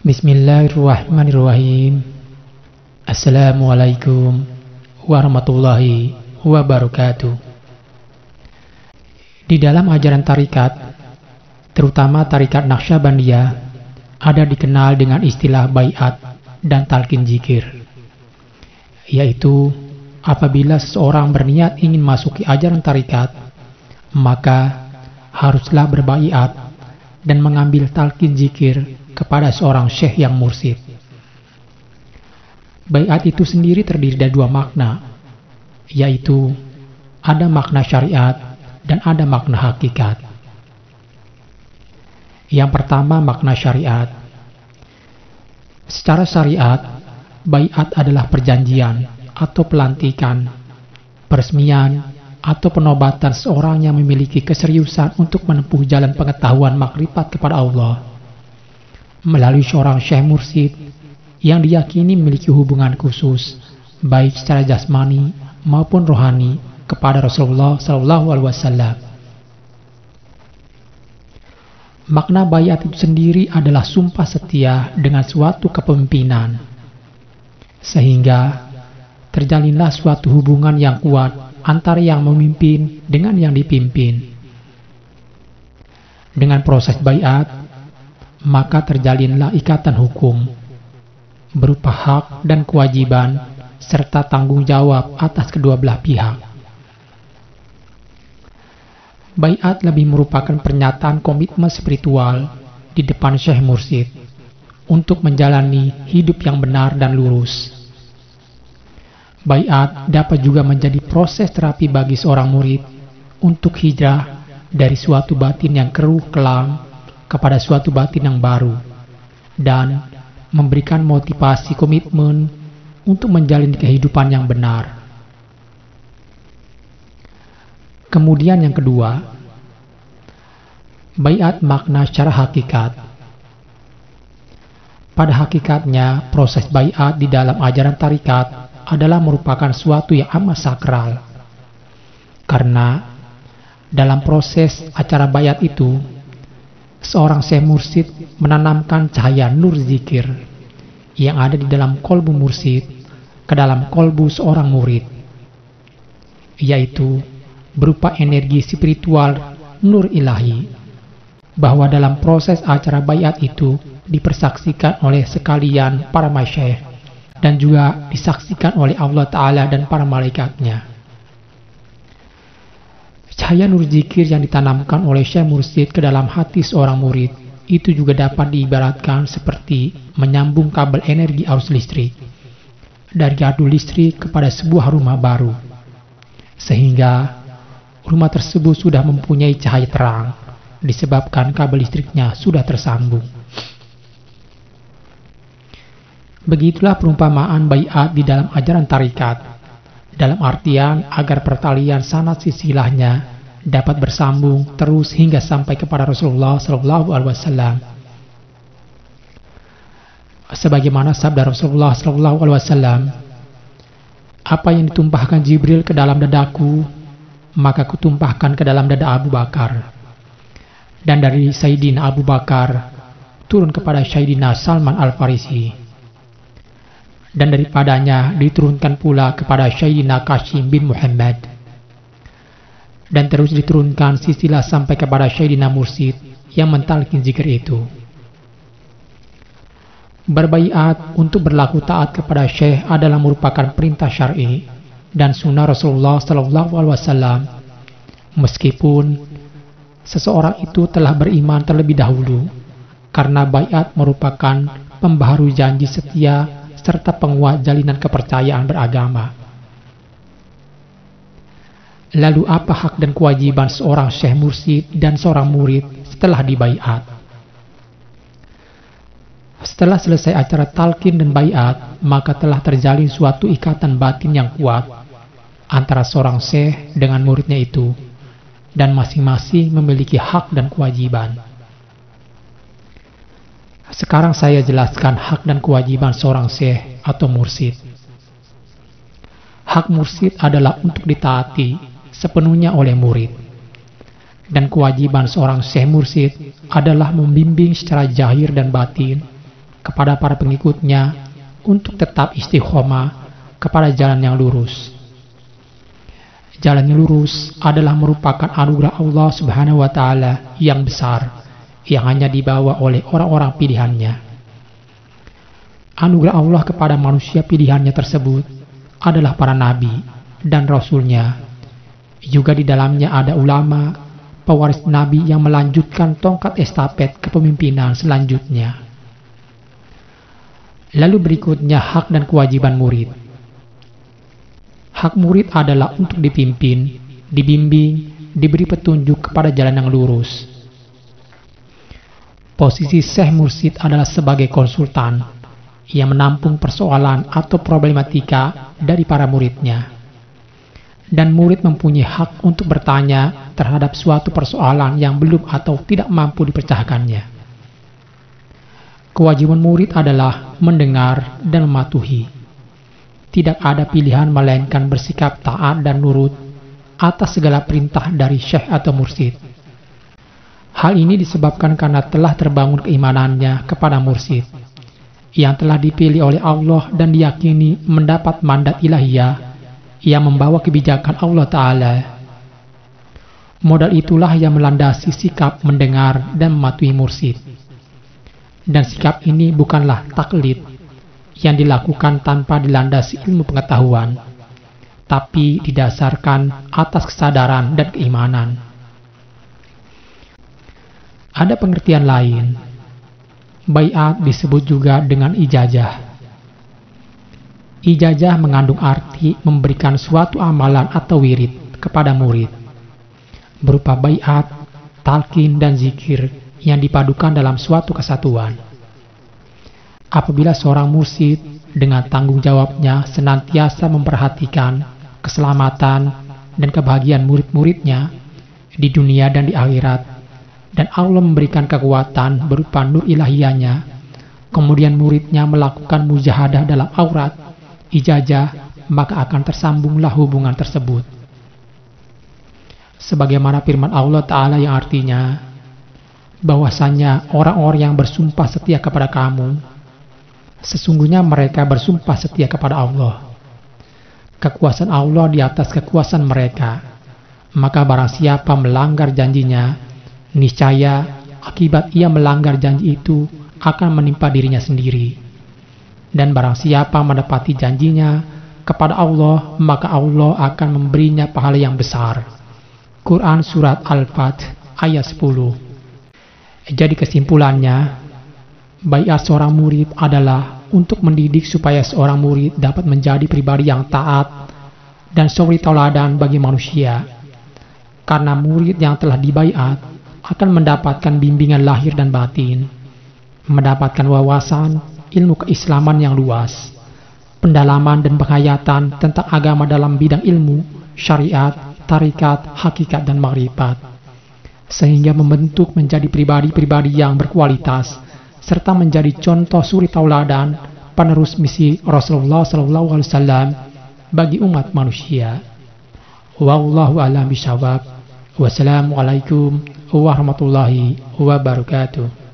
Bismillahirrahmanirrahim. Assalamualaikum warahmatullahi wabarakatuh. Di dalam ajaran tarikat, terutama tarikat Naqsyabandiyah, ada dikenal dengan istilah baiat dan talqin zikir, yaitu apabila seseorang berniat ingin masuki ajaran tarikat, maka haruslah berbaiat dan mengambil talqin zikir kepada seorang syekh yang mursyid. Baiat itu sendiri terdiri dari dua makna, yaitu ada makna syariat dan ada makna hakikat. Yang pertama, makna syariat. Secara syariat, baiat adalah perjanjian atau pelantikan, peresmian atau penobatan seorang yang memiliki keseriusan untuk menempuh jalan pengetahuan makrifat kepada Allah melalui seorang syekh mursyid yang diyakini memiliki hubungan khusus baik secara jasmani maupun rohani kepada Rasulullah SAW. Makna baiat itu sendiri adalah sumpah setia dengan suatu kepemimpinan, sehingga terjalinlah suatu hubungan yang kuat antara yang memimpin dengan yang dipimpin. Dengan proses baiat, maka terjalinlah ikatan hukum berupa hak dan kewajiban serta tanggung jawab atas kedua belah pihak. Baiat lebih merupakan pernyataan komitmen spiritual di depan syekh mursyid untuk menjalani hidup yang benar dan lurus. Baiat dapat juga menjadi proses terapi bagi seorang murid untuk hijrah dari suatu batin yang keruh kelam kepada suatu batin yang baru, dan memberikan motivasi komitmen untuk menjalani kehidupan yang benar. Kemudian yang kedua, baiat makna secara hakikat. Pada hakikatnya, proses baiat di dalam ajaran tarikat adalah merupakan suatu yang amat sakral. Karena dalam proses acara baiat itu, seorang syekh mursyid menanamkan cahaya nur zikir yang ada di dalam kolbu mursyid ke dalam kolbu seorang murid, yaitu berupa energi spiritual nur ilahi, bahwa dalam proses acara baiat itu dipersaksikan oleh sekalian para masyayikh dan juga disaksikan oleh Allah Ta'ala dan para malaikatnya. Cahaya nur zikir yang ditanamkan oleh syekh mursyid ke dalam hati seorang murid itu juga dapat diibaratkan seperti menyambung kabel energi arus listrik dari gardu listrik kepada sebuah rumah baru, sehingga rumah tersebut sudah mempunyai cahaya terang disebabkan kabel listriknya sudah tersambung. Begitulah perumpamaan baiat di dalam ajaran tarikat, dalam artian agar pertalian sanad silsilahnya dapat bersambung terus hingga sampai kepada Rasulullah SAW. Sebagaimana sabda Rasulullah SAW, apa yang ditumpahkan Jibril ke dalam dadaku, maka kutumpahkan ke dalam dada Abu Bakar. Dan dari Sayyidina Abu Bakar turun kepada Sayyidina Salman Al-Farisi. Dan daripadanya diturunkan pula kepada Sayyidina Qasim bin Muhammad. Dan terus diturunkan silsilah sampai kepada Sayyidina Mursyid yang mentalqin zikir itu. Berbaiat untuk berlaku taat kepada syekh adalah merupakan perintah syar'i dan sunnah Rasulullah SAW, meskipun seseorang itu telah beriman terlebih dahulu, karena baiat merupakan pembaharu janji setia serta penguat jalinan kepercayaan beragama. Lalu apa hak dan kewajiban seorang syekh mursyid dan seorang murid setelah dibaiat? Setelah selesai acara talqin dan baiat, maka telah terjalin suatu ikatan batin yang kuat antara seorang syekh dengan muridnya itu, dan masing-masing memiliki hak dan kewajiban. Sekarang saya jelaskan hak dan kewajiban seorang syekh atau mursyid. Hak mursyid adalah untuk ditaati sepenuhnya oleh murid, dan kewajiban seorang syekh mursyid adalah membimbing secara zahir dan batin kepada para pengikutnya untuk tetap istiqomah kepada jalan yang lurus. Jalan yang lurus adalah merupakan anugerah Allah Subhanahu wa Ta'ala yang besar, yang hanya dibawa oleh orang-orang pilihannya. Anugerah Allah kepada manusia pilihannya tersebut adalah para nabi dan rasulnya. Juga di dalamnya ada ulama, pewaris nabi yang melanjutkan tongkat estafet kepemimpinan selanjutnya. Lalu berikutnya hak dan kewajiban murid. Hak murid adalah untuk dipimpin, dibimbing, diberi petunjuk kepada jalan yang lurus. Posisi Syekh Mursyid adalah sebagai konsultan yang menampung persoalan atau problematika dari para muridnya. Dan murid mempunyai hak untuk bertanya terhadap suatu persoalan yang belum atau tidak mampu dipecahkannya. Kewajiban murid adalah mendengar dan mematuhi. Tidak ada pilihan melainkan bersikap taat dan nurut atas segala perintah dari syekh atau mursyid. Hal ini disebabkan karena telah terbangun keimanannya kepada mursyid yang telah dipilih oleh Allah dan diyakini mendapat mandat ilahiyah yang membawa kebijakan Allah Ta'ala. Modal itulah yang melandasi sikap mendengar dan mematuhi mursyid. Dan sikap ini bukanlah taklid yang dilakukan tanpa dilandasi ilmu pengetahuan, tapi didasarkan atas kesadaran dan keimanan. Ada pengertian lain. Baiat disebut juga dengan ijazah. Ijazah mengandung arti memberikan suatu amalan atau wirid kepada murid, berupa baiat, talqin, dan zikir yang dipadukan dalam suatu kesatuan. Apabila seorang mursyid dengan tanggung jawabnya senantiasa memperhatikan keselamatan dan kebahagiaan murid-muridnya di dunia dan di akhirat, dan Allah memberikan kekuatan berupa nur ilahiyahnya, kemudian muridnya melakukan mujahadah dalam aurat, ijazah, maka akan tersambunglah hubungan tersebut. Sebagaimana firman Allah Ta'ala yang artinya, bahwasanya orang-orang yang bersumpah setia kepada kamu, sesungguhnya mereka bersumpah setia kepada Allah. Kekuasaan Allah di atas kekuasaan mereka, maka barang siapa melanggar janjinya, niscaya akibat ia melanggar janji itu akan menimpa dirinya sendiri. Dan barang siapa menepati janjinya kepada Allah, maka Allah akan memberinya pahala yang besar. Quran Surat Al-Fath ayat 10. Jadi kesimpulannya, baiat seorang murid adalah untuk mendidik supaya seorang murid dapat menjadi pribadi yang taat dan suri tauladan bagi manusia. Karena murid yang telah dibaiat akan mendapatkan bimbingan lahir dan batin, mendapatkan wawasan ilmu keislaman yang luas, pendalaman dan penghayatan tentang agama dalam bidang ilmu, syariat, tarikat, hakikat, dan makrifat, sehingga membentuk menjadi pribadi-pribadi yang berkualitas, serta menjadi contoh suri tauladan penerus misi Rasulullah SAW bagi umat manusia. Wallahu a'lam bishawab. Wassalamualaikum warahmatullahi wabarakatuh.